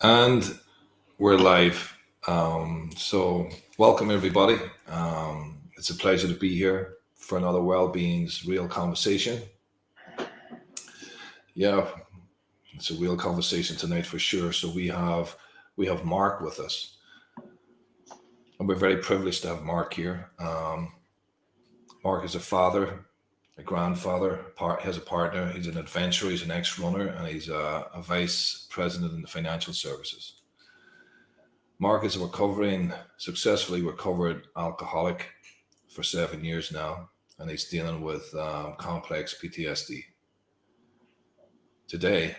And we're live. So, welcome everybody. It's a pleasure to be here for another WellBeings real conversation. Yeah, it's a real conversation tonight for sure. So we have Mark with us, and we're very privileged to have Mark here. Mark is a father, a grandfather, has a partner. He's an adventurer. He's an ex-runner, and he's a vice president in the financial services. Mark is a successfully recovered alcoholic for 7 years now, and he's dealing with complex PTSD. Today,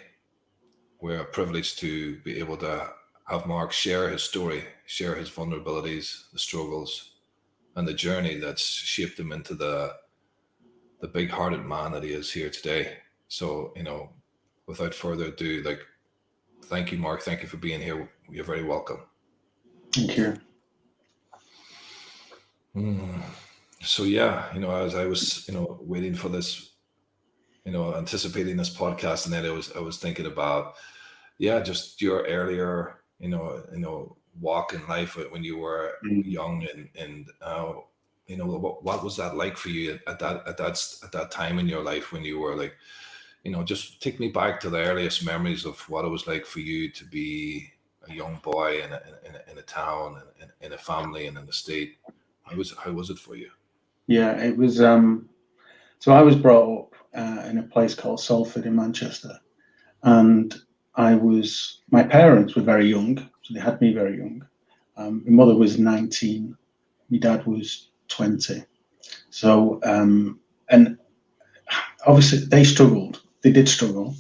we're privileged to be able to have Mark share his story, share his vulnerabilities, the struggles, and the journey that's shaped him into the big-hearted man that he is here today. So, without further ado, thank you, Mark. Thank you for being here. You're very welcome. Thank you. So yeah, as I was, waiting for this, anticipating this podcast, and then I was thinking about, yeah, just your earlier, walk in life when you were Mm. young, and what was that like for you at that time in your life when you were like, just take me back to the earliest memories of what it was like for you to be a young boy in a town, and in a family, and in the state. How was it for you? Yeah, it was. So I was brought up in a place called Salford in Manchester, and my parents were very young, so they had me very young. My mother was 19, my dad was 20. So, and obviously they struggled. They did struggle,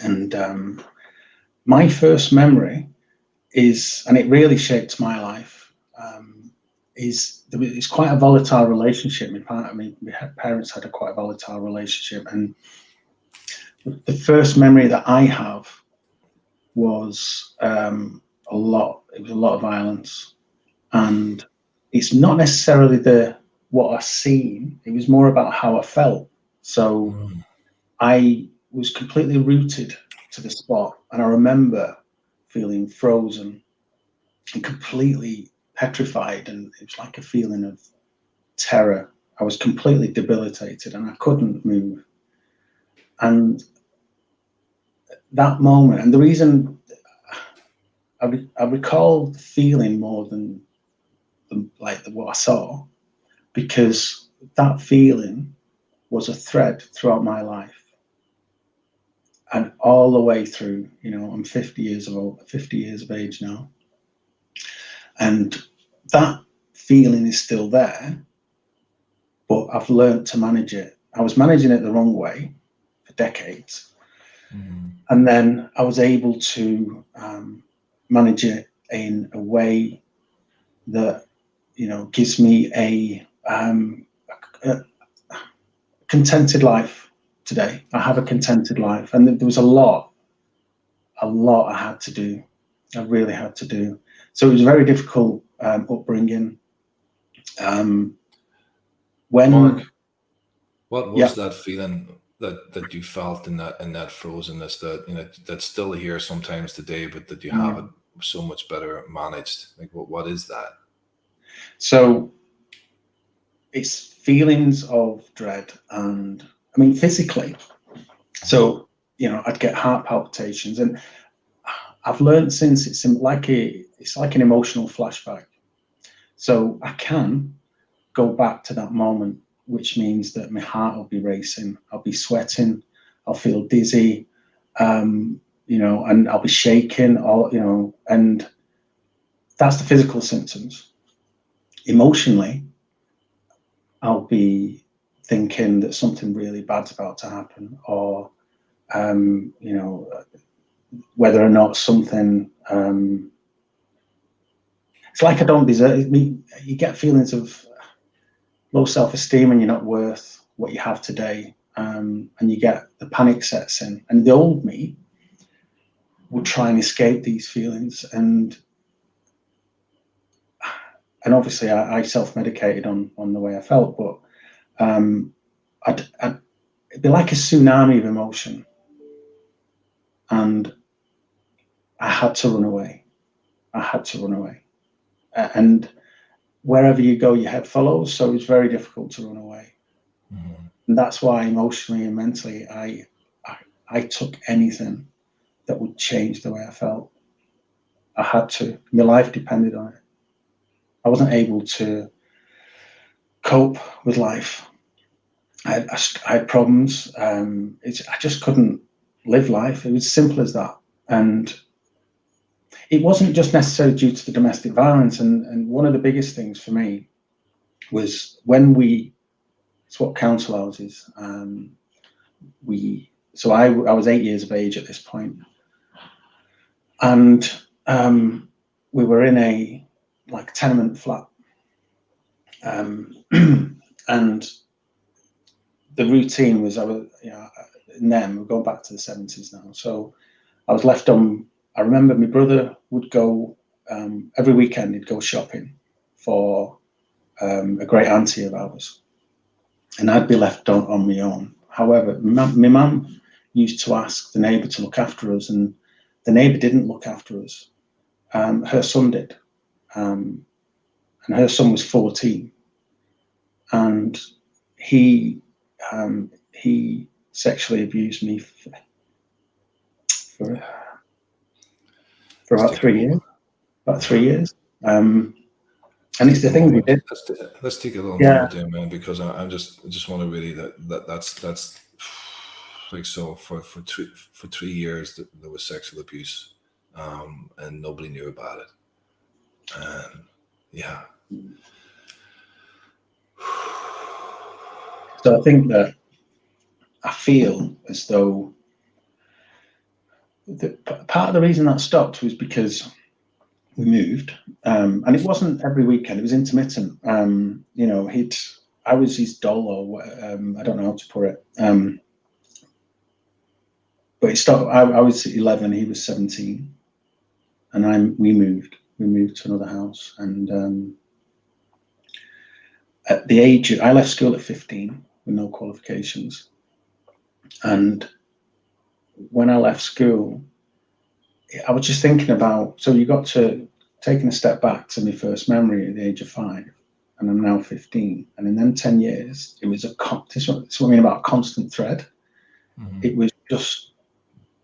and my first memory and it really shaped my life. It's quite a volatile relationship. My parents had a quite volatile relationship, and the first memory that I have was a lot. It was a lot of violence, and it's not necessarily the what I seen. It was more about how I felt. So Mm. I was completely rooted to the spot, and I remember feeling frozen and completely petrified, and it was like a feeling of terror. I was completely debilitated and I couldn't move. And that moment, and the reason I recall the feeling more than what I saw, because that feeling was a thread throughout my life and all the way through. I'm 50 years of age now, and that feeling is still there, but I've learned to manage it. I was managing it the wrong way for decades, Mm. and then I was able to manage it in a way that gives me a contented life today. I have a contented life, and there was a lot I had to do. I really had to do. So it was a very difficult upbringing. Um, Mark, when what Yeah. was that feeling that you felt in that frozenness that's still here sometimes today, but that you have it Mm. so much better managed? Like, what is that? So it's feelings of dread, and I mean physically. So I'd get heart palpitations, and I've learned since it's like an emotional flashback. So I can go back to that moment, which means that my heart will be racing, I'll be sweating, I'll feel dizzy, and I'll be shaking, and that's the physical symptoms. Emotionally, I'll be thinking that something really bad's about to happen, or um, you know, whether or not something. It's like I don't deserve. You get feelings of low self-esteem, and you're not worth what you have today, and you get the panic sets in. And the old me would try and escape these feelings, and obviously I self-medicated on the way I felt, but it'd be like a tsunami of emotion, and I had to run away. I had to run away. And wherever you go, your head follows. So it's very difficult to run away. Mm-hmm. And that's why emotionally and mentally, I took anything that would change the way I felt. I had to. My life depended on it. I wasn't able to cope with life. I had problems. I just couldn't live life. It was as simple as that. And it wasn't just necessarily due to the domestic violence. And one of the biggest things for me was when we swapped council houses. I was 8 years of age at this point, and we were in a tenement flat, and the routine was we're going back to the 70s now. So I was left on. I remember my brother would go every weekend. He'd go shopping for a great auntie of ours, and I'd be left on my own. However, my mum used to ask the neighbour to look after us, and the neighbour didn't look after us. Her son did, and her son was 14, and he sexually abused me for about 3 years. About 3 years. And it's the thing we did. Let's take a little Yeah. moment there, man, because I just want to really that's like, so for 3 years there was sexual abuse, and nobody knew about it, and yeah. So I think that I feel as though part of the reason that stopped was because we moved, and it wasn't every weekend. It was intermittent. I was his doll, or I don't know how to put it. But it stopped. I was 11. He was 17, and we moved. We moved to another house, and at the age I left school at 15 with no qualifications, and when I left school, I was just thinking about. So you got to taking a step back to my first memory at the age of 5, and I'm now 15, and in them 10 years, it was this is what I mean about a constant thread. Mm-hmm. It was just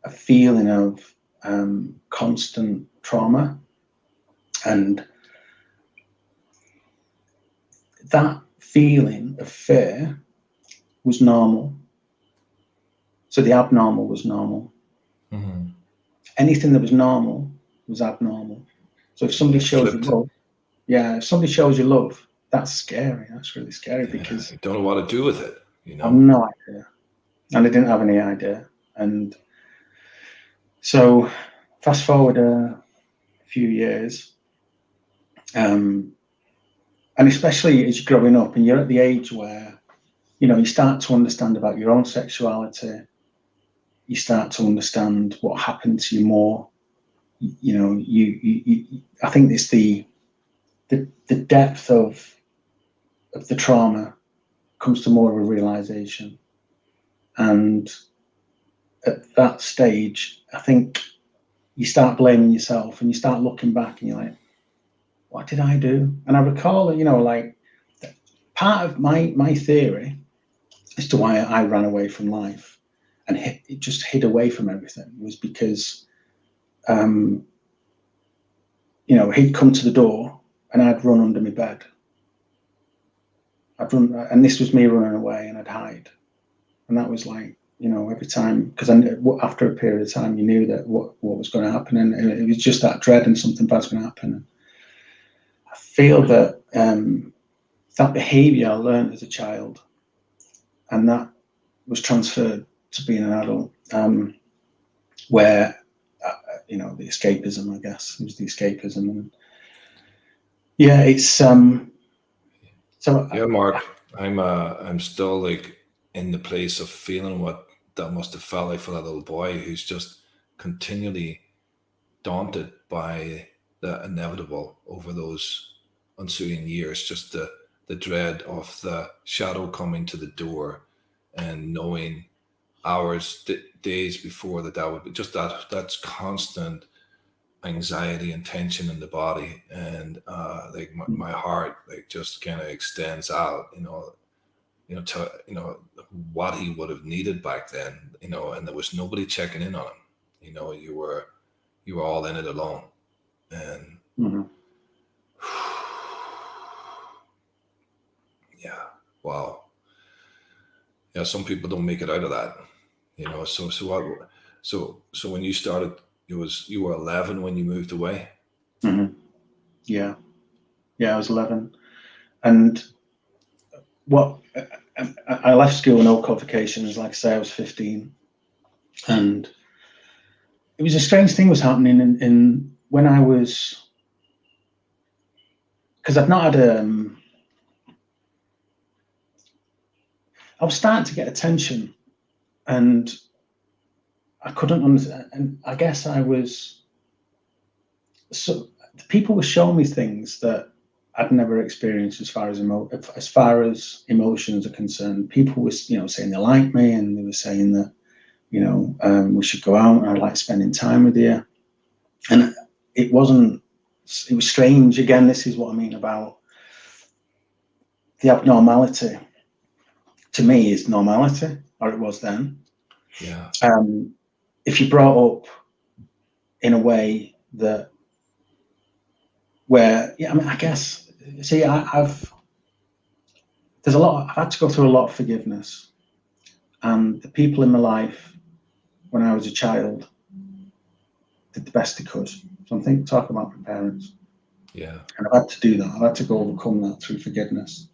a feeling of constant trauma, and that feeling of fear was normal. So the abnormal was normal. Mm-hmm. Anything that was normal was abnormal. So if somebody shows you love, if somebody shows you love, that's scary. That's really scary, because you don't know what to do with it. I have no idea, and I didn't have any idea. And so fast forward a few years, and especially as you're growing up and you're at the age where you start to understand about your own sexuality, you start to understand what happened to you more. I think it's the depth of the trauma comes to more of a realization, and at that stage, I think you start blaming yourself, and you start looking back, and you're like, what did I do? And I recall, part of my theory as to why I ran away from life and just hid away from everything was because, he'd come to the door and I'd run under my bed. I'd run, and this was me running away, and I'd hide. And that was like, every time, because after a period of time, you knew that what was going to happen, and it was just that dread and something bad's going to happen. I feel that that behaviour I learned as a child, and that was transferred to being an adult, where the escapism, I guess, it was the escapism, and it's so. Yeah, Mark, I'm still like in the place of feeling what that must have felt like for that little boy who's just continually daunted by the inevitable over those ensuing years, just the dread of the shadow coming to the door, and knowing hours, days before that would be just that's constant anxiety and tension in the body, and like my heart like just kind of extends out, to what he would have needed back then, and there was nobody checking in on him. You were all in it alone, and Mm-hmm. yeah, wow, yeah. Some people don't make it out of that, So what? So when you started, you were 11 when you moved away. Mm-hmm. Yeah, I was 11, and what I left school with no qualifications. Like I say, I was 15, and it was a strange thing was happening in when I was, because I've not had I was starting to get attention, and I couldn't understand. And I guess I was, so people were showing me things that I'd never experienced as far as emotions are concerned. People were, saying they like me, and they were saying that, we should go out, and I like spending time with you. And it was strange. Again, this is what I mean about the abnormality. To me, is normality, or it was then. Yeah. If you're brought up in a way that, I guess, see, I've had to go through a lot of forgiveness, and the people in my life when I was a child did the best they could. So I'm talking about my parents. Yeah. And I've had to do that. I've had to go overcome that through forgiveness.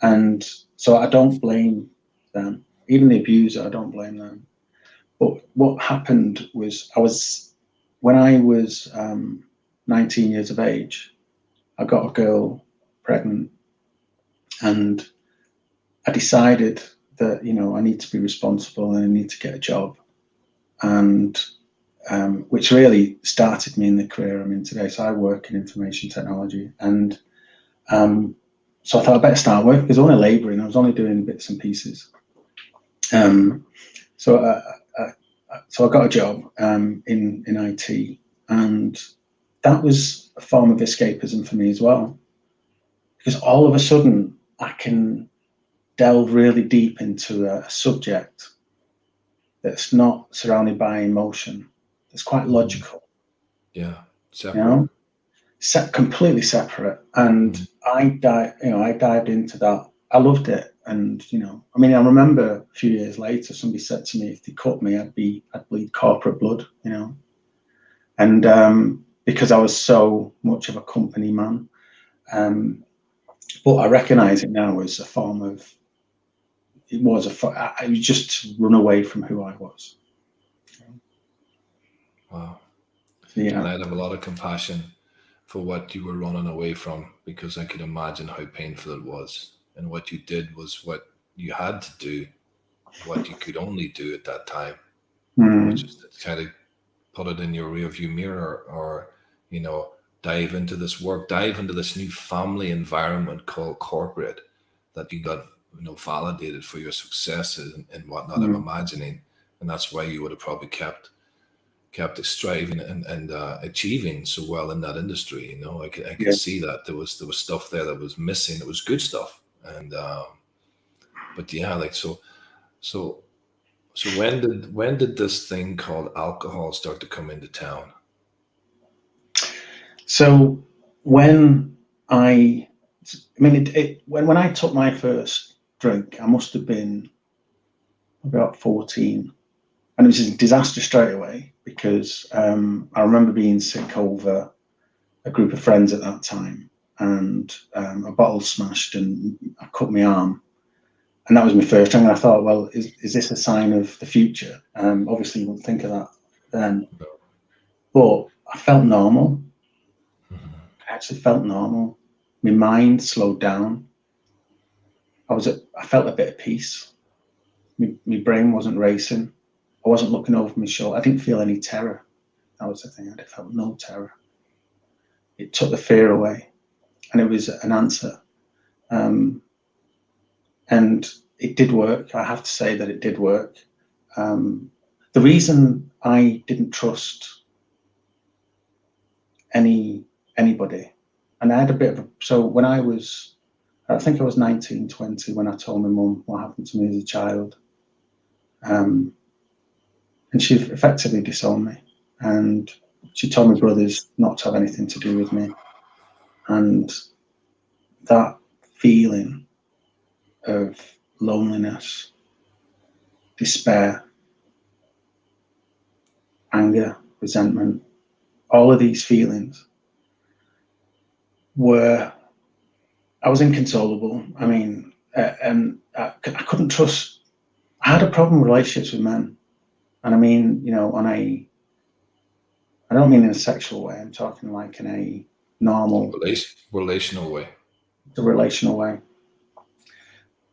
And so I don't blame them. Even the abuser, I don't blame them. But what happened was when I was 19 years of age, I got a girl pregnant, and I decided that, I need to be responsible and I need to get a job. And which really started me in the career I'm in today. So I work in information technology, and so I thought I better start working because I was only labouring. I was only doing bits and pieces. So I got a job in IT, and that was a form of escapism for me as well, because all of a sudden I can delve really deep into a subject that's not surrounded by emotion. It's quite logical. Yeah. Separate. Completely separate. And I dived into that. I loved it. And, I remember a few years later, somebody said to me, if they cut me, I'd bleed corporate blood, and because I was so much of a company man. But I recognize it now as a form of, it was just to run away from who I was. Wow. Yeah. And I'd have a lot of compassion for what you were running away from, because I could imagine how painful it was. And what you did was what you had to do, what you could only do at that time, which is to kind of put it in your rearview mirror, or, dive into this new family environment called corporate, that you got, validated for your successes and whatnot, I'm imagining. And that's why you would have probably kept striving and achieving so well in that industry. I could see that there was stuff there that was missing. It was good stuff, and but yeah, like so when did this thing called alcohol start to come into town? So when when I took my first drink, I must have been about 14, and it was a disaster straight away, because I remember being sick over a group of friends at that time, and a bottle smashed and I cut my arm, and that was my first drink. And I thought, well, is this a sign of the future? Obviously, you wouldn't think of that then, but I felt normal. I actually felt normal. My mind slowed down. I felt a bit of peace. My brain wasn't racing. I wasn't looking over my shoulder. I didn't feel any terror. That was the thing. I felt no terror. It took the fear away, and it was an answer. And it did work. I have to say that it did work. The reason I didn't trust anybody. And I had a bit of so when I think I was 19, 20 when I told my mum what happened to me as a child. And she effectively disowned me. And she told my brothers not to have anything to do with me. And that feeling of loneliness, despair, anger, resentment, all of these feelings I was inconsolable. I mean, and I couldn't trust. I had a problem with relationships with men, and I mean, I don't mean in a sexual way. I'm talking like in a normal, Relational way. the relational way,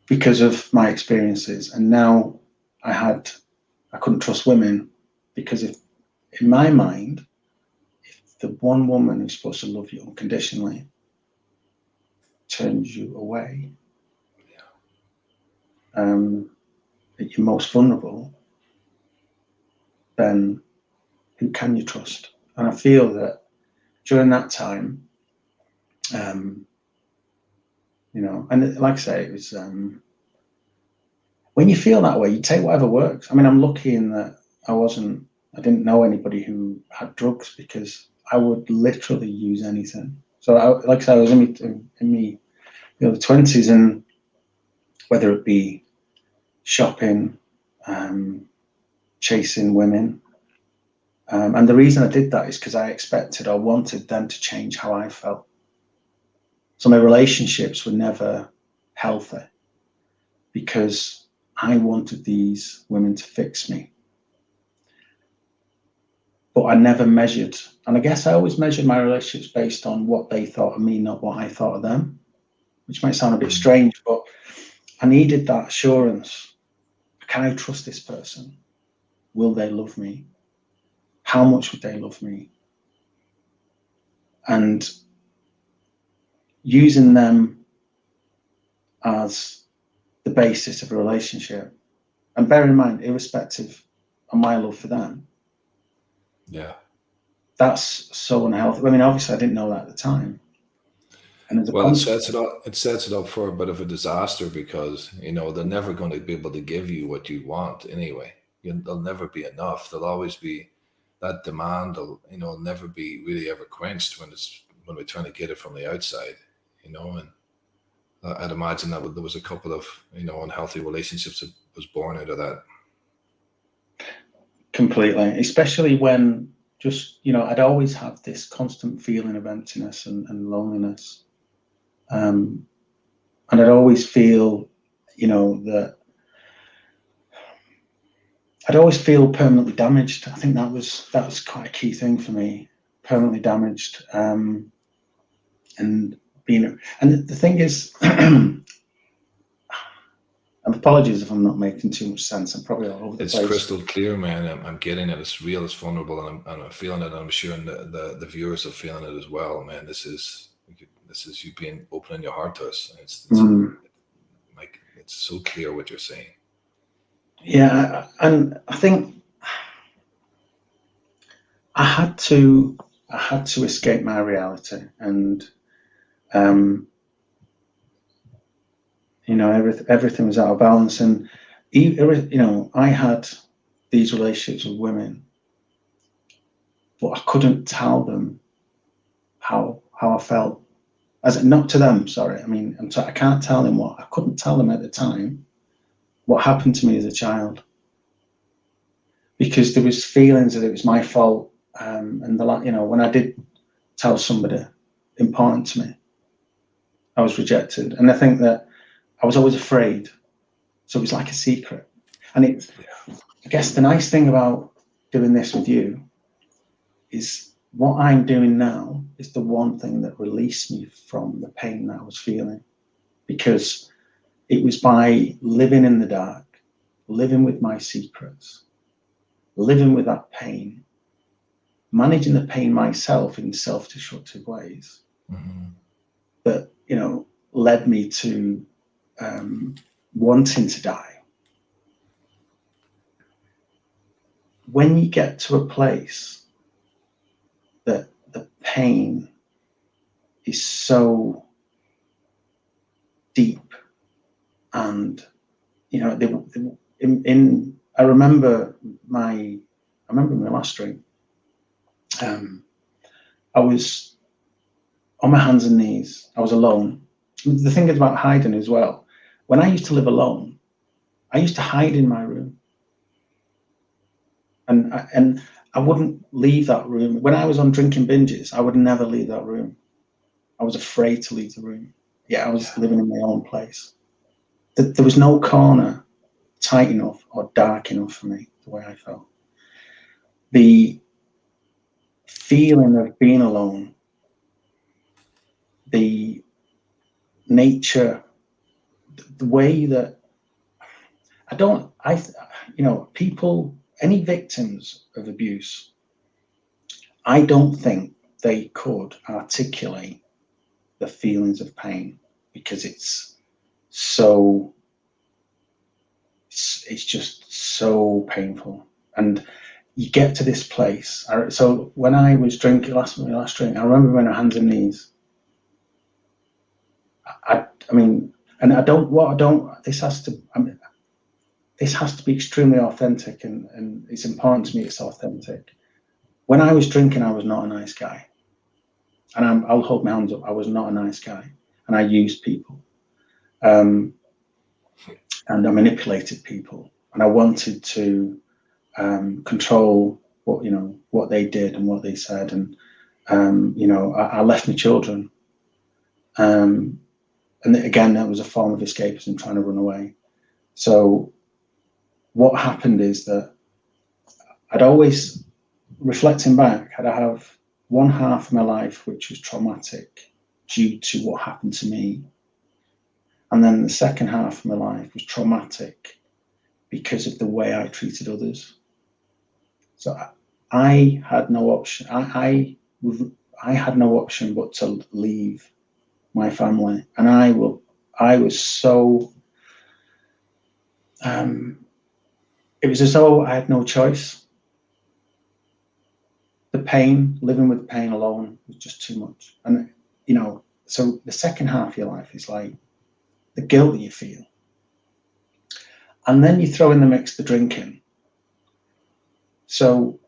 because of my experiences. And now I couldn't trust women because in my mind, if the one woman who's supposed to love you unconditionally turns you away, that you're most vulnerable, then who can you trust? And I feel that during that time, and like I say, it was when you feel that way, you take whatever works. I mean, I'm lucky in that I didn't know anybody who had drugs, because I would literally use anything. So, like I said, I was in me the 20s, and whether it be shopping, chasing women. And the reason I did that is because I expected or wanted them to change how I felt. So my relationships were never healthy because I wanted these women to fix me. But I never measured, and I guess I always measured my relationships based on what they thought of me, not what I thought of them, which might sound a bit strange, but I needed that assurance. Can I trust this person? Will they love me? How much would they love me? And using them as the basis of a relationship, and bear in mind, irrespective of my love for them, that's so unhealthy. I mean, obviously I didn't know that at the time, and Well, it sets it up for a bit of a disaster, because they're never going to be able to give you what you want anyway. There'll never be enough. There'll always be that demand. Will never be really ever quenched when we're trying to get it from the outside. And I'd imagine that there was a couple of unhealthy relationships that was born out of that. Completely, especially when I'd always have this constant feeling of emptiness and loneliness, and I'd always feel, that I'd always feel permanently damaged. I think that was quite a key thing for me, permanently damaged, and the thing is. And apologies if I'm not making too much sense. I'm probably all over the place. It's crystal clear, man. I'm getting it. It's real. It's vulnerable, and I'm feeling it. And I'm sure the viewers are feeling it as well, man. This is you being opening your heart to us. It's so clear what you're saying. Yeah, and I think I had to escape my reality, and everything was out of balance, and I had these relationships with women, but I couldn't tell them how I felt, not to them. Sorry, I mean, I can't tell them I couldn't tell them at the time what happened to me as a child, because there was feelings that it was my fault, and when I did tell somebody important to me, I was rejected, and I think that I was always afraid, so it was like a secret. And I guess the nice thing about doing this with you is what I'm doing now is the one thing that released me from the pain that I was feeling, because it was by living in the dark, living with my secrets, living with that pain, managing the pain myself in self-destructive ways, that led me to wanting to die. When you get to a place that the pain is so deep, and you know, I remember my last drink. I was on my hands and knees. I was alone. The thing is about hiding as well. When I used to live alone, I used to hide in my room, and I wouldn't leave that room. When I was on drinking binges, I would never leave that room. I was afraid to leave the room. Yeah, I was living in my own place. There was no corner tight enough or dark enough for me, the way I felt. The feeling of being alone, the nature, the way that people, any victims of abuse, I don't think they could articulate the feelings of pain, because it's just so painful. And you get to this place. So when I was drinking my last drink, I remember when I hands and knees. This has to be extremely authentic, and it's important to me it's authentic. When I was drinking, I was not a nice guy. And I'll hold my hands up. I was not a nice guy, and I used people, and I manipulated people, and I wanted to control what they did and what they said, and I left my children, and again, that was a form of escapism, trying to run away. So what happened is that I'd always, reflecting back, I'd have one half of my life which was traumatic due to what happened to me, and then the second half of my life was traumatic because of the way I treated others. So I had no option. I had no option but to leave my family, and I was so. It was as though I had no choice. The pain, living with the pain alone, was just too much. And so the second half of your life is like the guilt that you feel, and then you throw in the mix the drinking. So,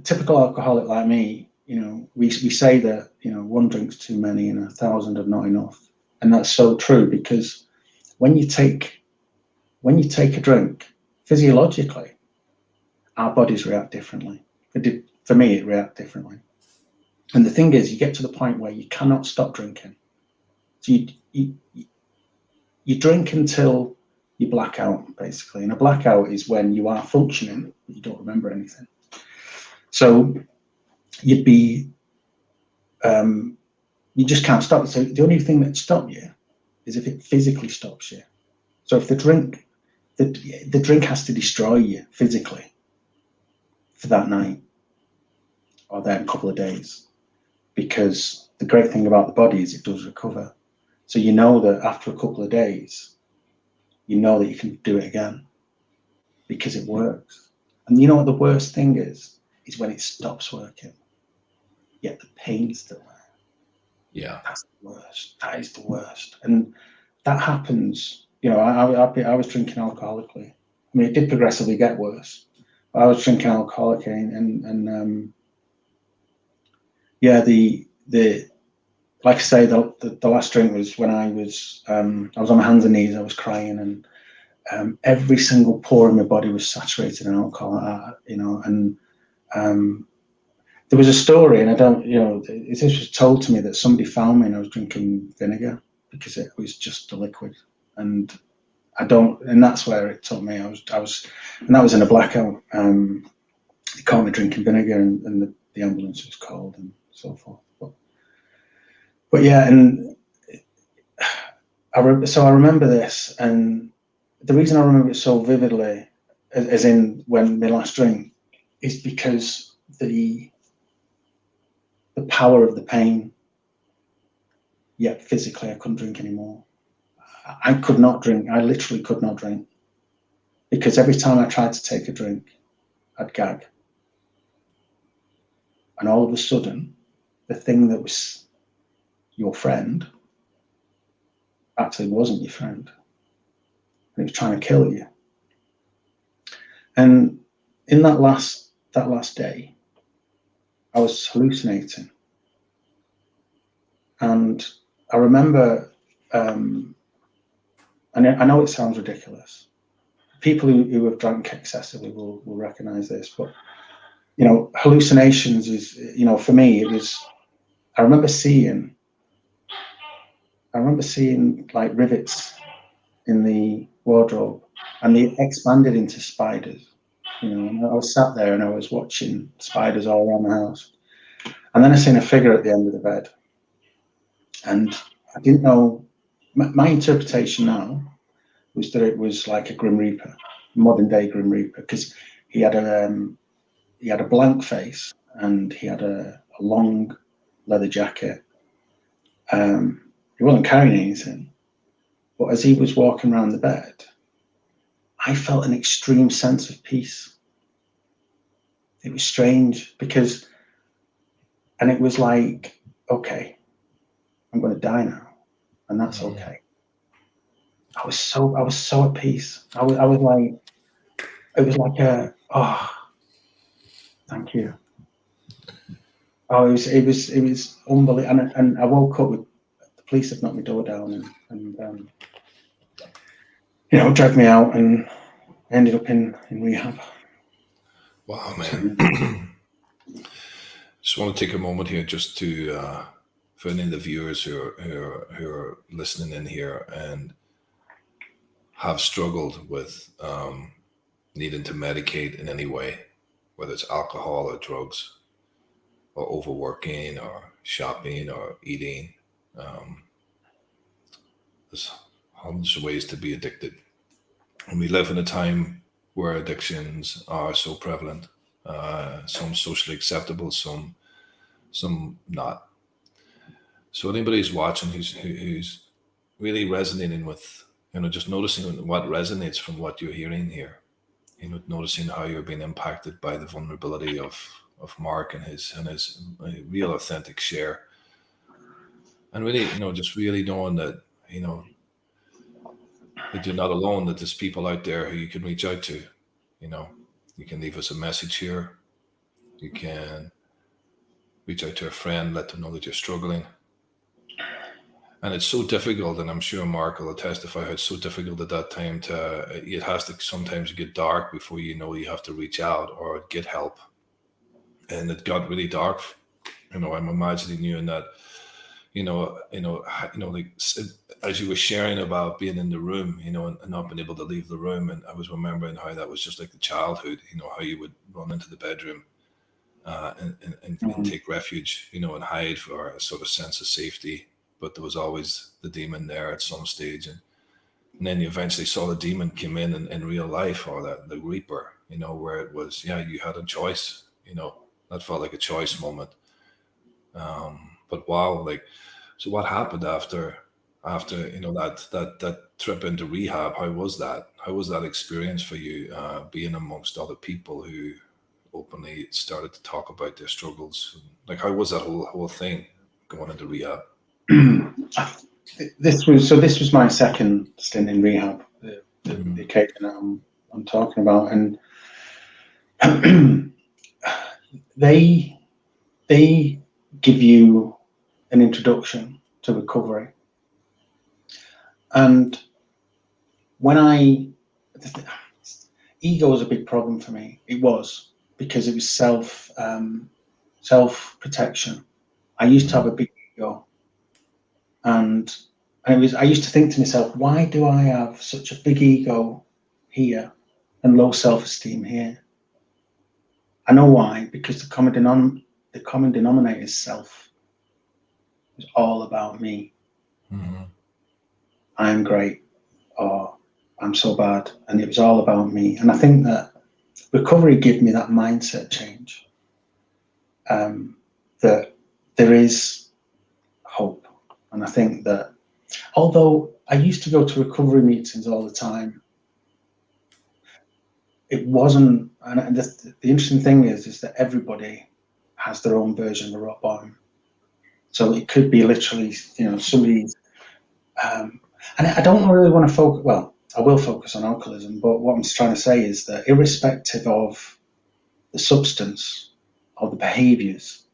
typical alcoholic like me, we say that one drink's too many and 1,000 are not enough, and that's so true, because when you take a drink, physiologically, our bodies react differently. For me, it reacts differently. And the thing is, you get to the point where you cannot stop drinking. So you drink until you black out, basically. And a blackout is when you are functioning, but you don't remember anything. So you just can't stop it. So the only thing that stops you is if it physically stops you. So if the drink has to destroy you physically for that night or that couple of days, because the great thing about the body is it does recover. So you know that after a couple of days, you know that you can do it again because it works. And you know what the worst thing is when it stops working, yet the pain's still there. Yeah. That's the worst. That is the worst. And that happens, I was drinking alcoholically. It did progressively get worse. But I was drinking alcoholically, and like I say, the last drink was when I was on my hands and knees. I was crying, and every single pore in my body was saturated in alcohol. And there was a story, and this was told to me, that somebody found me and I was drinking vinegar because it was just a liquid, and that's where it took me. I was, and that was in a blackout. They caught me drinking vinegar, and the ambulance was called and so forth. But yeah, and so I remember this, and the reason I remember it so vividly, as in when my last drink, is because the power of the pain. Yet physically, I couldn't drink anymore. I could not drink. I literally could not drink, because every time I tried to take a drink, I'd gag. And all of a sudden, the thing that was your friend actually wasn't your friend. And it was trying to kill you. And in that last day, I was hallucinating. And I remember, and I know it sounds ridiculous. People who have drank excessively will recognize this, but hallucinations is, for me, it was, I remember seeing like rivets in the wardrobe, and they expanded into spiders. And I was sat there and I was watching spiders all around the house. And then I seen a figure at the end of the bed. And I didn't know, my interpretation now was that it was like a Grim Reaper, modern day Grim Reaper, because he had a blank face and he had a long leather jacket. He wasn't carrying anything, but as he was walking around the bed, I felt an extreme sense of peace. It was strange and it was like, okay, I'm going to die now, and that's okay. I was so at peace. I was like, it was like thank you. Oh, it was unbelievable. And I woke up with the police had knocked my door down and dragged me out, and ended up in rehab. Wow, man. Just want to take a moment here just to for any of the viewers who are listening in here and have struggled with needing to medicate in any way, whether it's alcohol or drugs or overworking or shopping or eating. There's hundreds of ways to be addicted. And we live in a time where addictions are so prevalent. Some socially acceptable, some not. So anybody who's watching who's really resonating with, just noticing what resonates from what you're hearing here, noticing how you're being impacted by the vulnerability of Mark and his real authentic share, and really, just really knowing that, that you're not alone, that there's people out there who you can reach out to. You can leave us a message here. You can reach out to a friend, let them know that you're struggling. And it's so difficult, and I'm sure Mark will testify how it's so difficult at that time it has to sometimes get dark before you have to reach out or get help. And it got really dark. I'm imagining you in that, like as you were sharing about being in the room, and not being able to leave the room. And I was remembering how that was just like the childhood, how you would run into the bedroom and take refuge, and hide for a sort of sense of safety. But there was always the demon there at some stage. And then you eventually saw the demon come in real life, or the Reaper, where it was, you had a choice, that felt like a choice moment. But wow, so what happened after that trip into rehab? How was that experience for you, being amongst other people who openly started to talk about their struggles? Like, how was that whole thing going into rehab? This was my second stint in rehab, the occasion that I'm talking about, and they give you an introduction to recovery. And ego was a big problem for me. It was, because it was self protection. I used to have a big ego, and I used to think to myself, why do I have such a big ego here and low self-esteem here? I know why, because the common denominator is self. It's all about me. I'm great, or I'm so bad, and it was all about me. And I think that recovery gave me that mindset change, that there is hope. And I think that, although I used to go to recovery meetings all the time, it wasn't, and the interesting thing is that everybody has their own version of the rock bottom. So it could be literally, somebody. And I don't really want to focus. Well, I will focus on alcoholism, but what I'm trying to say is that irrespective of the substance or the behaviours,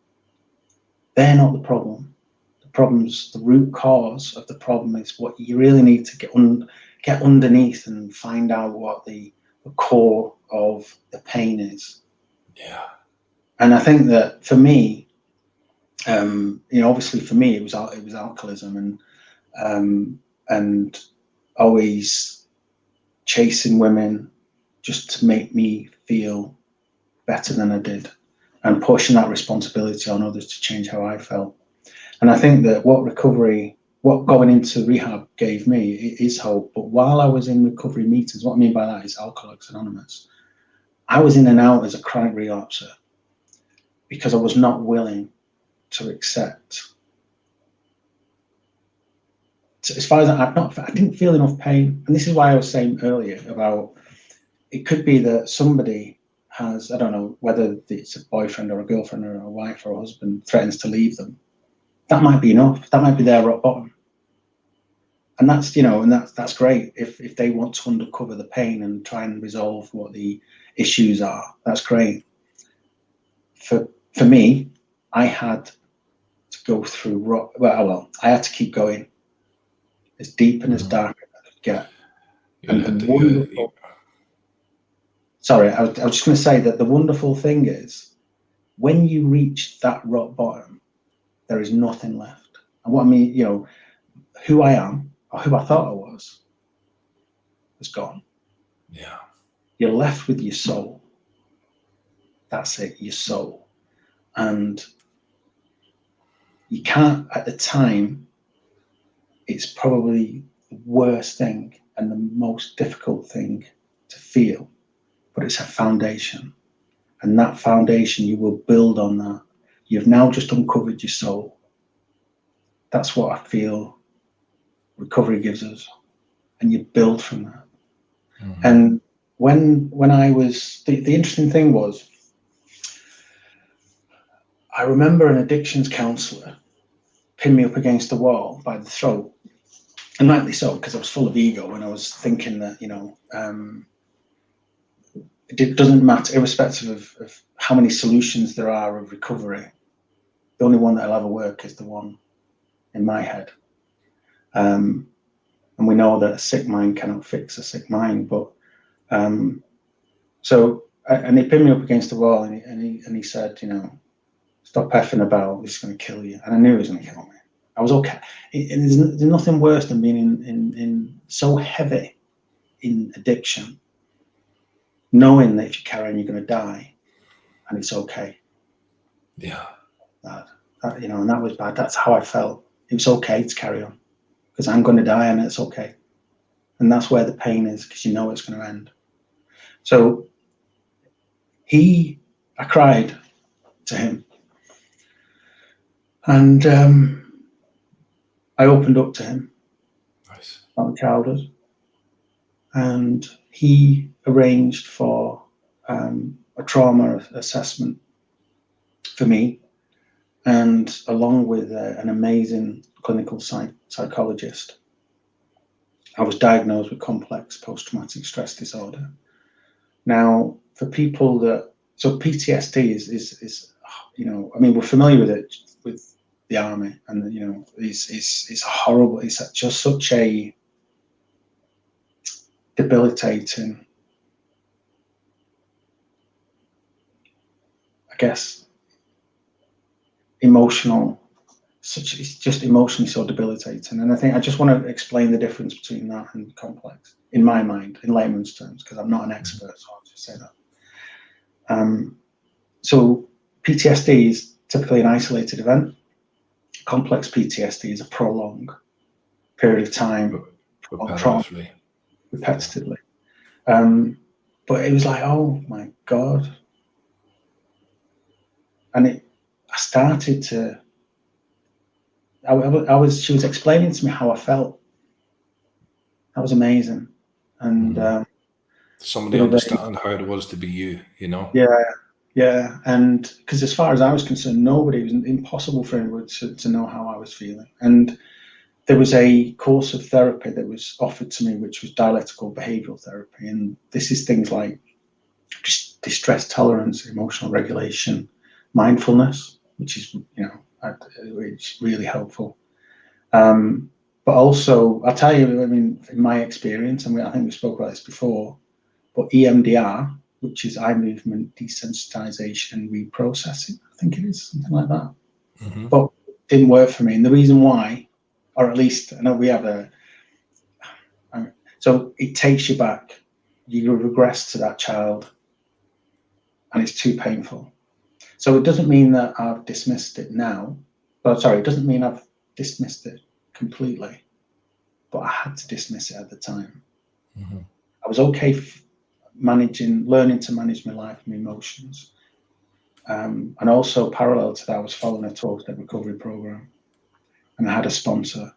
they're not the problem. The root cause of the problem is what you really need to get underneath and find out what the core of the pain is. Yeah. And I think that for me, obviously for me it was alcoholism and always chasing women just to make me feel better than I did, and pushing that responsibility on others to change how I felt. And I think that what going into rehab gave me is hope. But while I was in recovery meetings, what I mean by that is Alcoholics Anonymous, I was in and out as a chronic relapser because I was not willing to accept. As far as I didn't feel enough pain. And this is why I was saying earlier about it could be that somebody has, I don't know, whether it's a boyfriend or a girlfriend or a wife or a husband threatens to leave them. That might be enough. That might be their rock bottom. And that's, that's great if they want to uncover the pain and try and resolve what the issues are. That's great. For me, I had to go through I had to keep going as deep and as dark as I could get. Sorry, I was just going to say that the wonderful thing is when you reach that rock bottom, there is nothing left. And what I mean, who I am or who I thought I was gone. Yeah. You're left with your soul. That's it, your soul. And you can't, at the time, it's probably the worst thing and the most difficult thing to feel, but it's a foundation. And that foundation, you will build on that. You've now just uncovered your soul. That's what I feel recovery gives us. And you build from that. Mm-hmm. And when I was, the interesting thing was, I remember an addictions counsellor pinned me up against the wall by the throat. And rightly so, because I was full of ego and I was thinking that, it doesn't matter, irrespective of how many solutions there are of recovery, the only one that'll ever work is the one in my head. And we know that a sick mind cannot fix a sick mind, but and he pinned me up against the wall and he said, stop effing about, this is going to kill you. And I knew he was going to kill me. I was okay. There's nothing worse than being in so heavy in addiction, knowing that if you carry on, you're going to die, and it's okay. Yeah. And that was bad. That's how I felt. It was okay to carry on because I'm going to die, and it's okay. And that's where the pain is, because you know it's going to end. So I cried to him, and I opened up to him. Nice. About childhood, and he arranged for a trauma assessment for me, and along with an amazing clinical psychologist, I was diagnosed with complex post-traumatic stress disorder. Now, for people so PTSD is we're familiar with it with the army, and it's horrible. It's just such a debilitating, I guess, it's just emotionally so debilitating. And I think I just want to explain the difference between that and complex, in my mind, in layman's terms, because I'm not an expert, so I'll just say that. So PTSD is typically an isolated event. Complex PTSD is a prolonged period of time, repetitively. But it was like, oh my God. And I started to, she was explaining to me how I felt. That was amazing. And somebody understand how it was to be you, Yeah. Yeah, and because as far as I was concerned, nobody, it was impossible for anyone to know how I was feeling. And there was a course of therapy that was offered to me, which was dialectical behavioral therapy. And this is things like distress tolerance, emotional regulation, mindfulness, which is, it's really helpful. But also, I'll tell you, I mean, in my experience, and I think we spoke about this before, but EMDR, which is eye movement desensitization and reprocessing, I think it is, something like that. Mm-hmm. But it didn't work for me. And the reason why, or at least I know we have so it takes you back. You regress to that child and it's too painful. So it doesn't mean that I've dismissed it now. It doesn't mean I've dismissed it completely, but I had to dismiss it at the time. Mm-hmm. I was okay learning to manage my life and my emotions. And also parallel to that, I was following a 12-step recovery program, and I had a sponsor.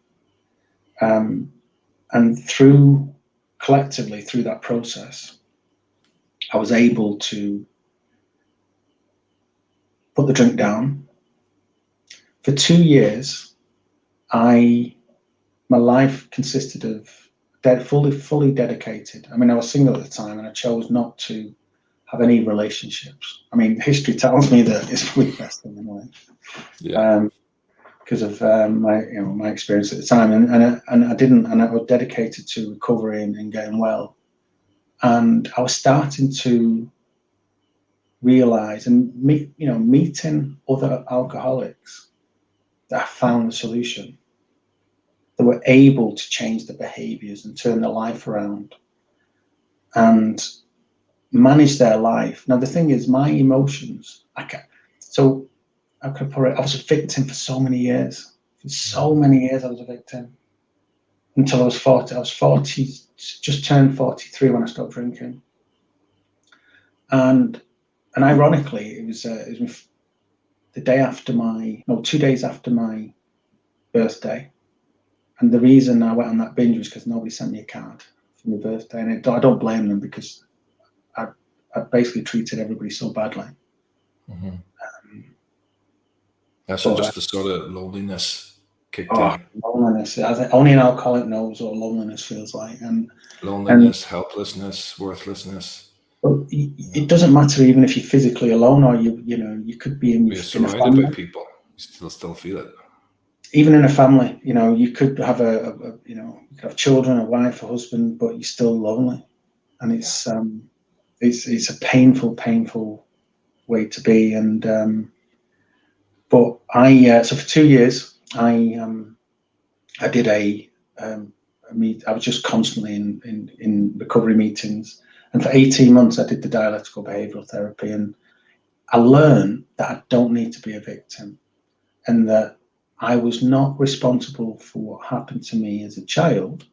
And collectively through that process, I was able to put the drink down. For 2 years, my life consisted of fully dedicated. I mean, I was single at the time, and I chose not to have any relationships. I mean, history tells me that it's probably the best thing anyway. Yeah. Because of my experience at the time, and I didn't, and I was dedicated to recovery and getting well, and I was starting to realize and meeting other alcoholics that I found the solution. They were able to change their behaviors and turn their life around and manage their life. Now the thing is, my emotions, I could put it, I was a victim for so many years. For so many years I was a victim until I was 40. I was 40, just turned 43 when I stopped drinking. And ironically, it was the day after 2 days after my birthday. And the reason I went on that binge was because nobody sent me a card for my birthday. And I don't blame them, because I basically treated everybody so badly. Mm-hmm. But So just the sort of loneliness kicked oh, in. loneliness. I think only an alcoholic knows what loneliness feels like. And Loneliness, helplessness, worthlessness. but it doesn't matter even if you're physically alone, or you could be You're in a surrounded by family. people. You still feel it. Even in a family, you could have you could have children, a wife, a husband, but you're still lonely, and it's a painful way to be. And but so for 2 years, I did I was just constantly in recovery meetings, and for 18 months I did the dialectical behavioral therapy, and I learned that I don't need to be a victim, and that I was not responsible for what happened to me as a child,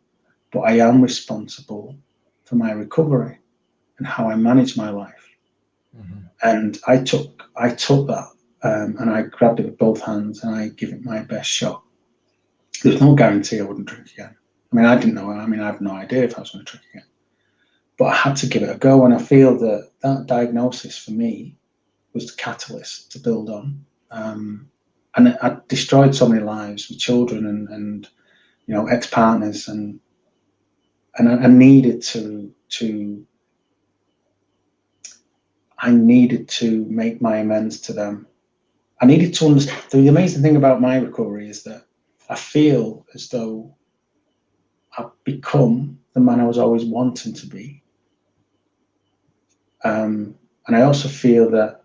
but I am responsible for my recovery and how I manage my life. Mm-hmm. And I took that, and I grabbed it with both hands, and I give it my best shot. There's no guarantee I wouldn't drink again. I mean, I didn't know. I mean, I have no idea if I was going to drink again, but I had to give it a go. And I feel that diagnosis for me was the catalyst to build on. And I destroyed so many lives with children and ex-partners, and I needed to make my amends to them. I needed to understand. The amazing thing about my recovery is that I feel as though I've become the man I was always wanting to be. And I also feel that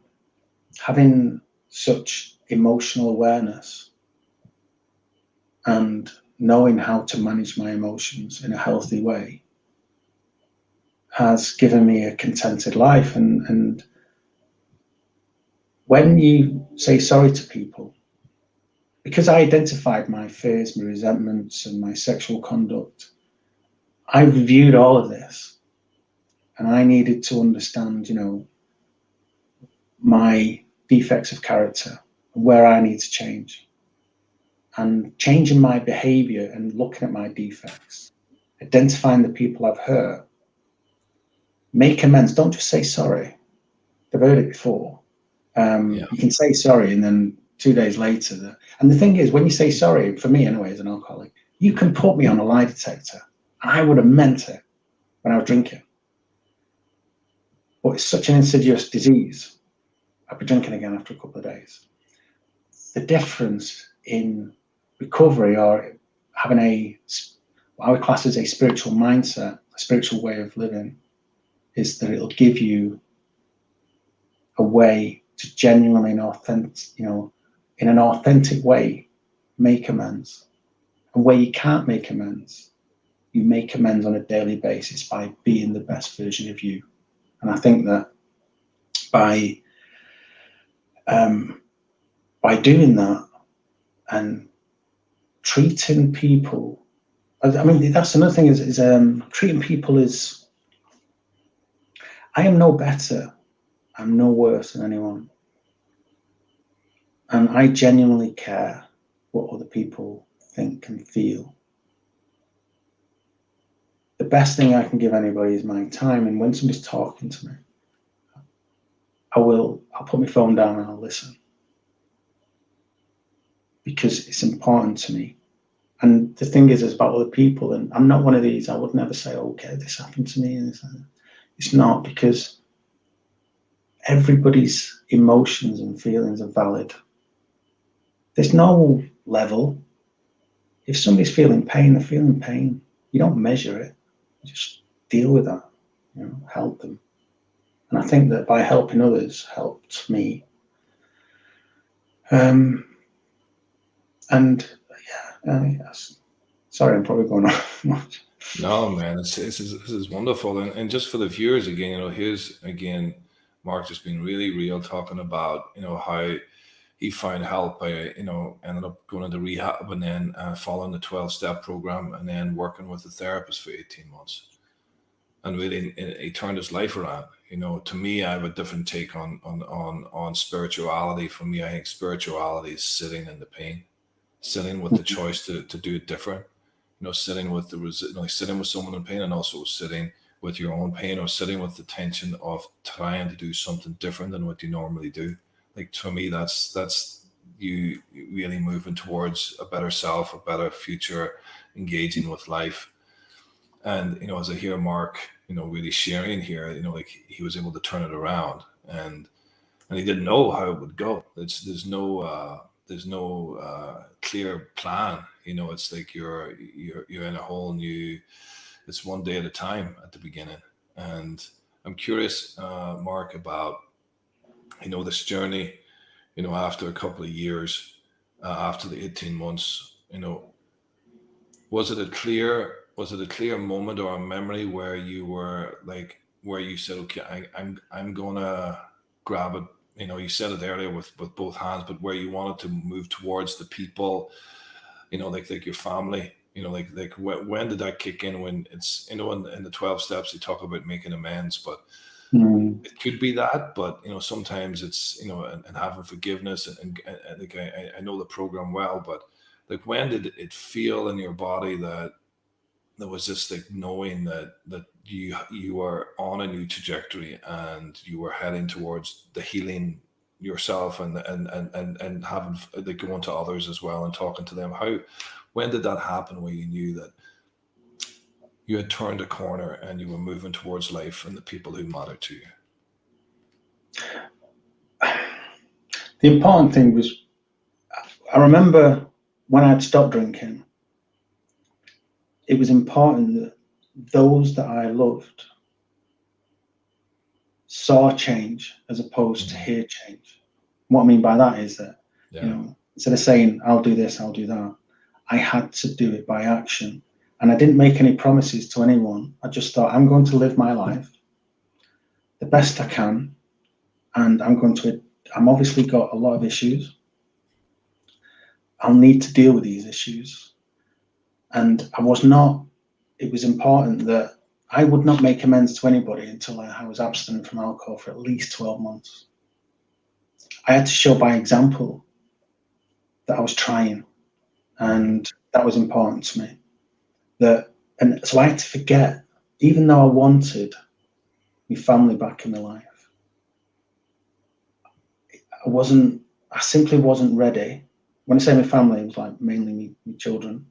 having such emotional awareness and knowing how to manage my emotions in a healthy way has given me a contented life. And when you say sorry to people, because I identified my fears, my resentments, and my sexual conduct, I reviewed all of this, and I needed to understand, my defects of character, where I need to change, and changing my behavior and looking at my defects, identifying the people I've hurt, make amends. Don't just say sorry. They've heard it before. You can say sorry, and then 2 days later, and the thing is, when you say sorry, for me anyway, as an alcoholic, you can put me on a lie detector, and I would have meant it when I was drinking. But it's such an insidious disease. I'd be drinking again after a couple of days. The difference in recovery, or having what I would class as a spiritual mindset, a spiritual way of living, is that it'll give you a way to genuinely and authentic, in an authentic way, make amends. And where you can't make amends, you make amends on a daily basis by being the best version of you. And I think that by doing that and treating people, I mean, that's another thing is treating people as, I am no better, I'm no worse than anyone. And I genuinely care what other people think and feel. The best thing I can give anybody is my time. And when somebody's talking to me, I'll put my phone down and I'll listen. Because it's important to me. And the thing is, it's about other people. And I'm not one of these, I would never say, okay, this happened to me. And it's not, because everybody's emotions and feelings are valid. There's no level. If somebody's feeling pain, they're feeling pain. You don't measure it. You just deal with that. Help them. And I think that by helping others helped me. And sorry, I'm probably going on much. No, man, this is wonderful, and just for the viewers again, here's again Mark just being really real, talking about how he found help by ended up going into rehab and then following the 12-step program and then working with a therapist for 18 months, and really he turned his life around. To me, I have a different take on spirituality. For me, I think spirituality is sitting in the pain, sitting with the choice to do it different. Sitting with sitting with someone in pain, and also sitting with your own pain, or sitting with the tension of trying to do something different than what you normally do. Like, to me, that's you really moving towards a better self, a better future, engaging with life. And as I hear Mark, really sharing here, like he was able to turn it around, and he didn't know how it would go. There's no clear plan. It's like you're in a whole new. It's one day at a time at the beginning, and I'm curious, Mark, about this journey. After a couple of years, after the 18 months, was it a clear moment or a memory where you were like, where you said, okay, I'm gonna grab it. You said it earlier with both hands, but where you wanted to move towards the people, like your family, like when did that kick in? When it's, in the 12 steps, they talk about making amends, but it could be that, but sometimes it's, and having forgiveness and like, I know the program well, but like, when did it feel in your body that there was this, like, knowing that you were on a new trajectory and you were heading towards the healing yourself, and having, like, going to others as well and talking to them? When did that happen, where you knew that you had turned a corner and you were moving towards life and the people who mattered to you? The important thing was, I remember when I'd stopped drinking, it was important that those that I loved saw change as opposed to hear change. What I mean by that is that, instead of saying, I'll do this, I'll do that, I had to do it by action. And I didn't make any promises to anyone. I just thought, I'm going to live my life the best I can. And I'm obviously got a lot of issues. I'll need to deal with these issues. And it was important that I would not make amends to anybody until I was abstinent from alcohol for at least 12 months. I had to show by example that I was trying, and that was important to me. And so I had to forget, even though I wanted my family back in my life, I simply wasn't ready. When I say my family, it was like mainly my children.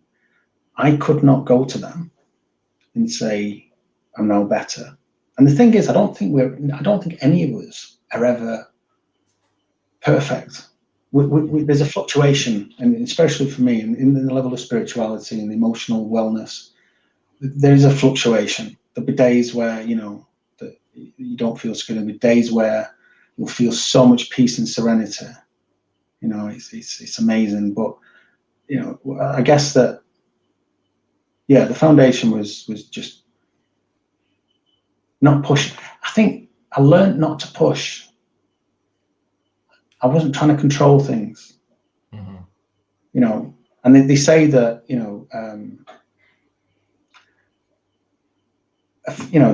I could not go to them and say, I'm now better. And the thing is, I don't think any of us are ever perfect. There's a fluctuation, and especially for me, in the level of spirituality and emotional wellness, there is a fluctuation. There'll be days where, that you don't feel so good. There'll be days where you'll feel so much peace and serenity. It's amazing. But, I guess that, the foundation was just not pushing. I think I learned not to push. I wasn't trying to control things, Mm-hmm. And they say that, they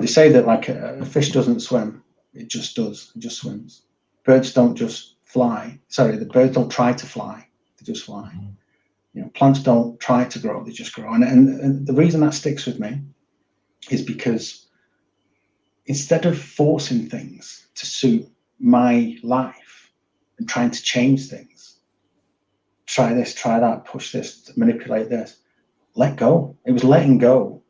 say that like a fish doesn't swim, it just does, it just swims. Birds don't just fly. Sorry, the birds don't try to fly, they just fly. Mm-hmm. Plants don't try to grow, they just grow. And the reason that sticks with me is because instead of forcing things to suit my life and trying to change things, try this, try that, push this, manipulate this, let go. It was letting go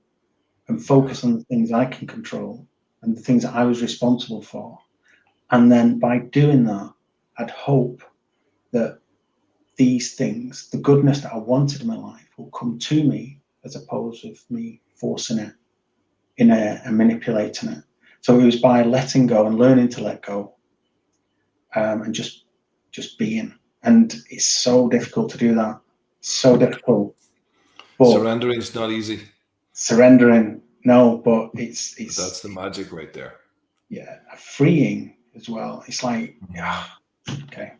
and focus on the things I can control and the things that I was responsible for. And then by doing that, I'd hope that these things, the goodness that I wanted in my life, will come to me as opposed to me forcing it and manipulating it. So it was by letting go and learning to let go, and just being. And it's so difficult to do that. So difficult. But Surrendering is not easy. surrendering, no, but But it's that's the magic right there. freeing as well. It's like, yeah, okay.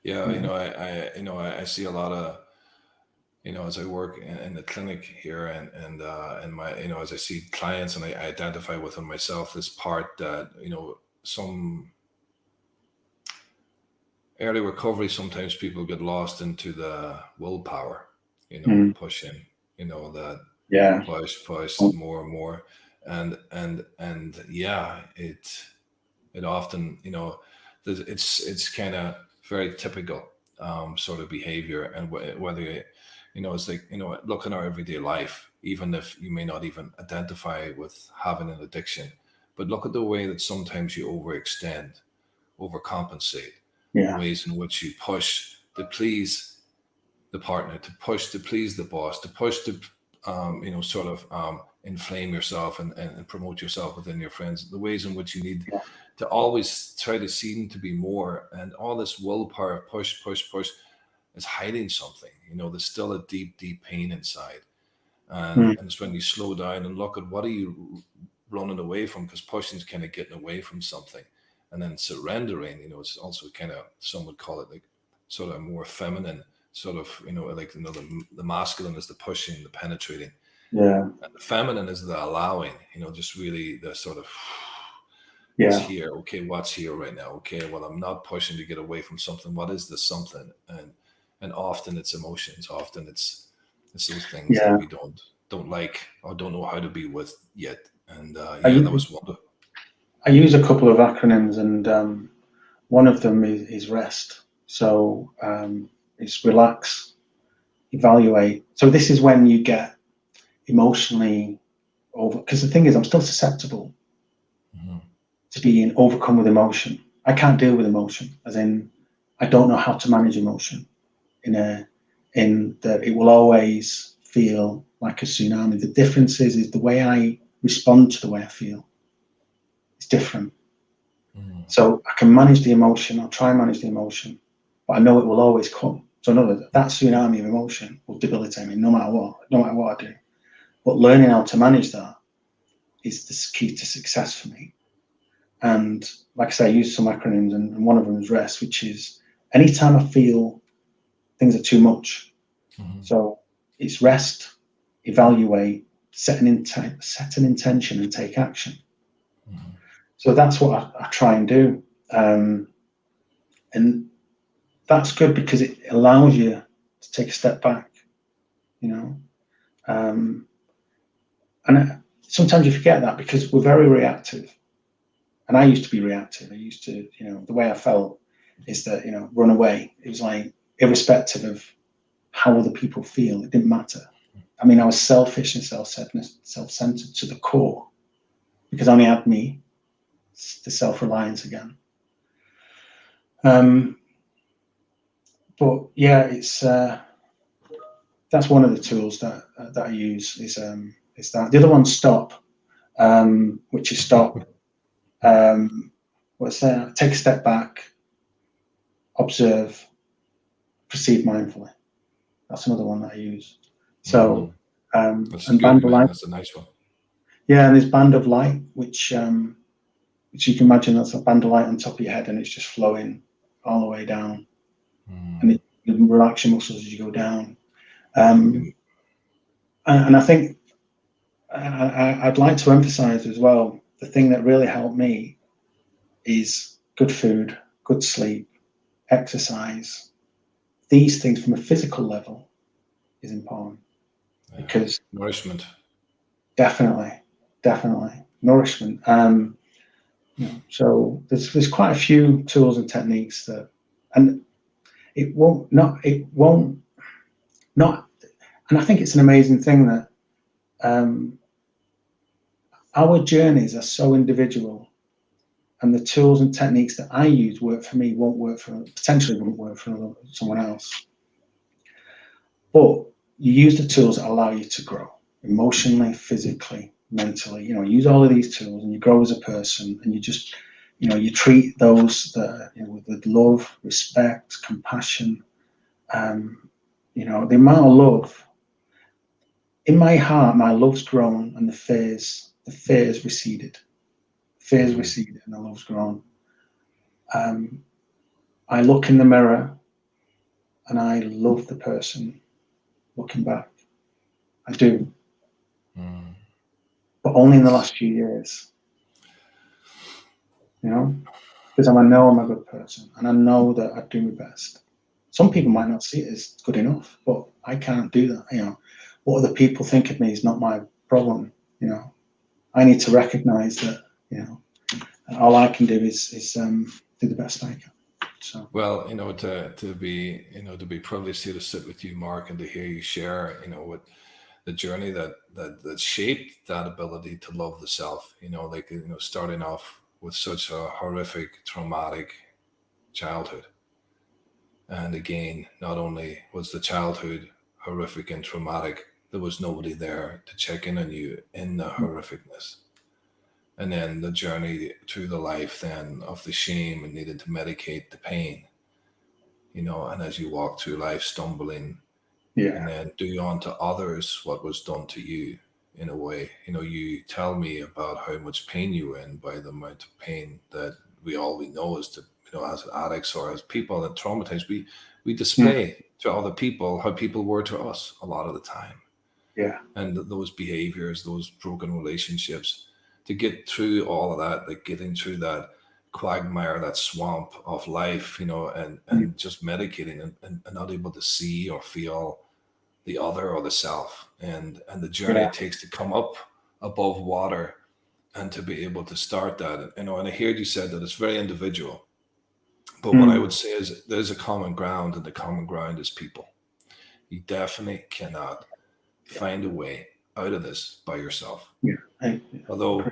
Yeah, Yeah. I see a lot of, as I work in the clinic here, and my, as I see clients and I identify with them myself, this part that, some early recovery, sometimes people get lost into the willpower, Mm, pushing, that yeah. push more and more, and yeah, it often, it's kind of very typical, sort of behavior, and whether it's like, look in our everyday life, even if you may not even identify with having an addiction, but look at the way that sometimes you overextend, overcompensate, the Yeah. ways in which you push to please the partner, to push to please the boss, to push to, sort of, inflame yourself and promote yourself within your friends, the ways in which you need Yeah. to always try to seem to be more, and all this willpower, push, push, push, is hiding something. There's still a deep, deep pain inside, Mm, and it's when you slow down and look at what are you running away from, because pushing is kind of getting away from something, and then surrendering, it's also kind of, some would call it like sort of more feminine, sort of, like, the masculine is the pushing, the penetrating, yeah. and the feminine is the allowing, just really the sort of, it's Yeah. here, okay, what's here right now, okay, well, I'm not pushing to get away from something, what is this something? And often it's emotions, often it's those things that Yeah. we don't like or don't know how to be with yet. And I, yeah, that u- was wonderful. I use a couple of acronyms, and one of them is REST. So it's relax, evaluate. So this is when you get emotionally over, because the thing is, I'm still susceptible Mhm. to being overcome with emotion. I can't deal with emotion, as in, I don't know how to manage emotion in that it will always feel like a tsunami. The difference is the way I respond to the way I feel. It's different. Mhm. So I can manage the emotion. I'll try and manage the emotion, but I know it will always come. So in other words, that tsunami of emotion will debilitate me no matter what, no matter what I do. But learning how to manage that is the key to success for me. And like I say, I use some acronyms, and one of them is REST, which is anytime I feel things are too much. Mhm. So it's rest, evaluate, set an intention, and take action. Mhm. So that's what I try and do. Um, and that's good because it allows you to take a step back, you know. Um, and sometimes you forget that because we're very reactive. And I used to be reactive. I used to, the way I felt. is that, run away. It was like, irrespective of how other people feel, it didn't matter. I mean, I was selfish and self-centered to the core, because I only had me, the self-reliance again. But yeah, it's that's one of the tools that I use, is that. The other one's stop, which is stop. What's that? Take a step back, observe, proceed mindfully. That's another one that I use. So, That's and good, band of man. light. That's a nice one. Yeah, and there's band of light, which you can imagine, that's a band of light on top of your head, and it's just flowing all the way down, and you relax your muscles as you go down. And I think I'd like to emphasize as well, the thing that really helped me is good food, good sleep, exercise. These things from a physical level is important, because Nourishment. definitely nourishment. So there's quite a few tools and techniques that, and it won't not, and I think it's an amazing thing that our journeys are so individual, and the tools and techniques that I use work for me potentially wouldn't work for someone else. But you use the tools that allow you to grow emotionally, physically, mentally. Use all of these tools, and you grow as a person, and you just, you treat those that, with love, respect, compassion. The amount of love in my heart, my love's grown, and the fears receded. Fears receded, and the love's grown. I look in the mirror, and I love the person looking back. I do. But only in the last few years. Because I know I'm a good person, and I know that I do my best. Some people might not see it as good enough, but I can't do that. What other people think of me is not my problem. I need to recognize that. All I can do is do the best I can. So. Well, to be privileged here to sit with you, Mark, and to hear you share, what the journey that shaped that ability to love the self. Starting off with such a horrific, traumatic childhood, and again, not only was the childhood horrific and traumatic, there was nobody there to check in on you in the horrificness. And then the journey through the life then of the shame and needing to medicate the pain, and as you walk through life stumbling, and then do unto others what was done to you. In a way, you tell me about how much pain you were in, by the amount of pain that we know is as addicts or as people that traumatized, we display to other people how people were to us a lot of the time. And those behaviors, those broken relationships, to get through all of that, like getting through that quagmire, that swamp of life, and just medicating and not able to see or feel the other or the self, and the journey it takes to come up above water and to be able to start that. And I heard you said that it's very individual, but what I would say is there's a common ground, and the common ground is people. You definitely cannot find a way out of this by yourself. Although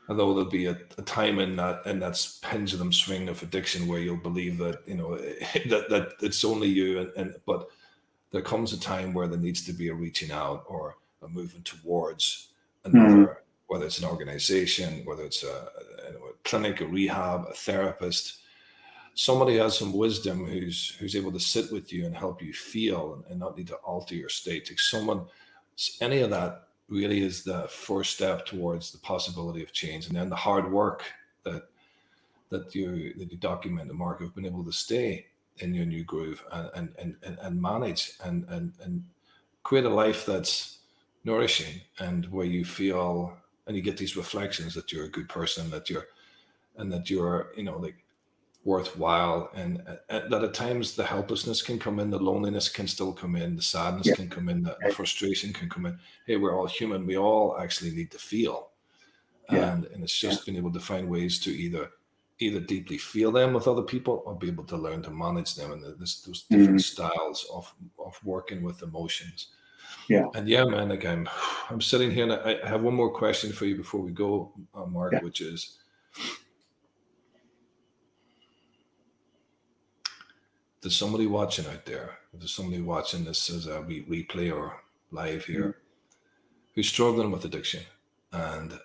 there'll be a time in that pendulum swing of addiction where you'll believe that that it's only you, but there comes a time where there needs to be a reaching out or a movement towards another, whether it's an organization, whether it's a clinic, a rehab, a therapist, somebody has some wisdom who's able to sit with you and help you feel and not need to alter your state. Any of that really is the first step towards the possibility of change. And then the hard work that you document, Mark, have been able to stay in your new groove and manage and create a life that's nourishing, and where you feel and you get these reflections that you're a good person, that you're worthwhile, and that at times the helplessness can come in, the loneliness can still come in, the sadness can come in, the frustration can come in. Hey, we're all human. We all actually need to feel. And it's just being able to find ways to either either deeply feel them with other people or be able to learn to manage them, and those different styles of working with emotions. Yeah. And yeah, man, like I'm sitting here, and I have one more question for you before we go, Mark, Yeah. which is, there's somebody watching out there. There's somebody watching this as a replay or live here who's struggling with addiction and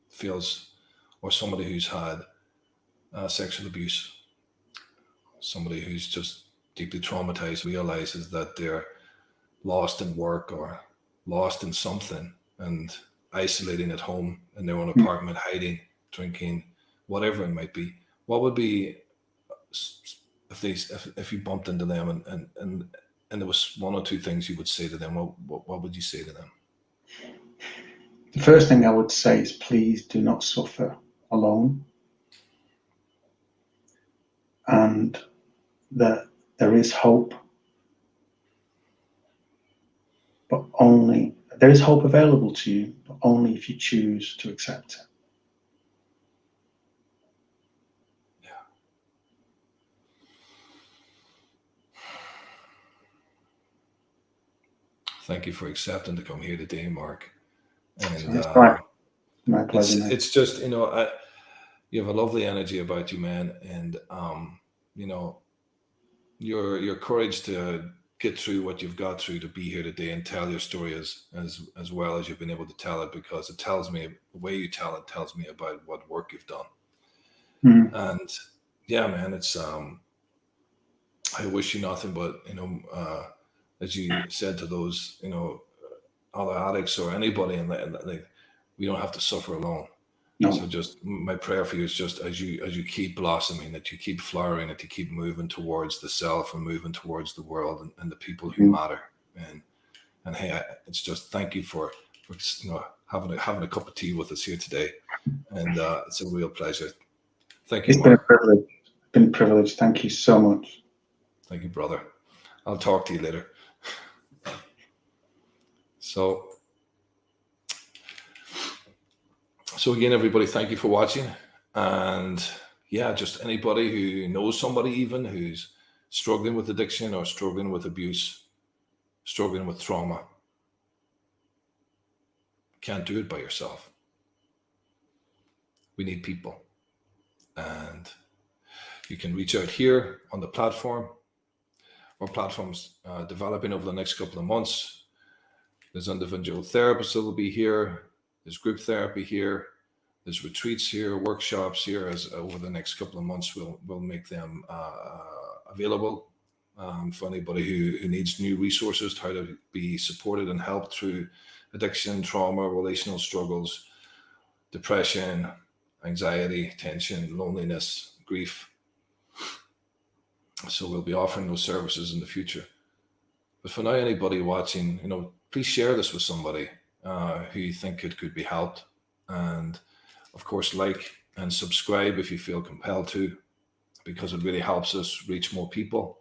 feels, or somebody who's had sexual abuse, somebody who's just deeply traumatized, realizes that they're lost in work or lost in something and isolating at home in their own apartment, hiding, drinking, whatever it might be. What would be, if you bumped into them and there was one or two things you would say to them, what would you say to them? The first thing I would say is, please do not suffer alone, and that there is hope, but only there is hope available to you, but only if you choose to accept it. Yeah. Thank you for accepting to come here today, Mark. And So it's my pleasure, mate. it's just, you have a lovely energy about you, man, and your courage to get through what you've got through to be here today and tell your story as well as you've been able to tell it, because it tells me, the way you tell it tells me about what work you've done. And yeah, man, it's I wish you nothing but, as you said to those, other addicts or anybody, and we don't have to suffer alone. No. So just my prayer for you is just as you keep blossoming, that you keep flowering, that you keep moving towards the self and moving towards the world and the people who matter. And hey, it's just thank you for having a cup of tea with us here today, and it's a real pleasure. Thank you, It's been a Mark. privilege. Been a privilege. Thank you so much. Thank you, brother. I'll talk to you later. So again, everybody, thank you for watching. And yeah, just anybody who knows somebody even who's struggling with addiction or struggling with abuse, struggling with trauma, can't do it by yourself. We need people. And you can reach out here on the platform. Our platform's developing over the next couple of months. There's individual therapists that will be here. There's group therapy here. There's retreats here, workshops here. As over the next couple of months, we'll make them available for anybody who needs new resources to how to be supported and helped through addiction, trauma, relational struggles, depression, anxiety, tension, loneliness, grief. So we'll be offering those services in the future. But for now, anybody watching, please share this with somebody who you think it could be helped. And of course, like and subscribe if you feel compelled to, because it really helps us reach more people.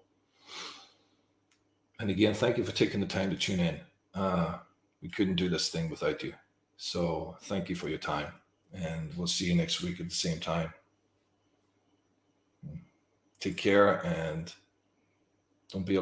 And again, thank you for taking the time to tune in. We couldn't do this thing without you. So thank you for your time. And we'll see you next week at the same time. Take care and don't be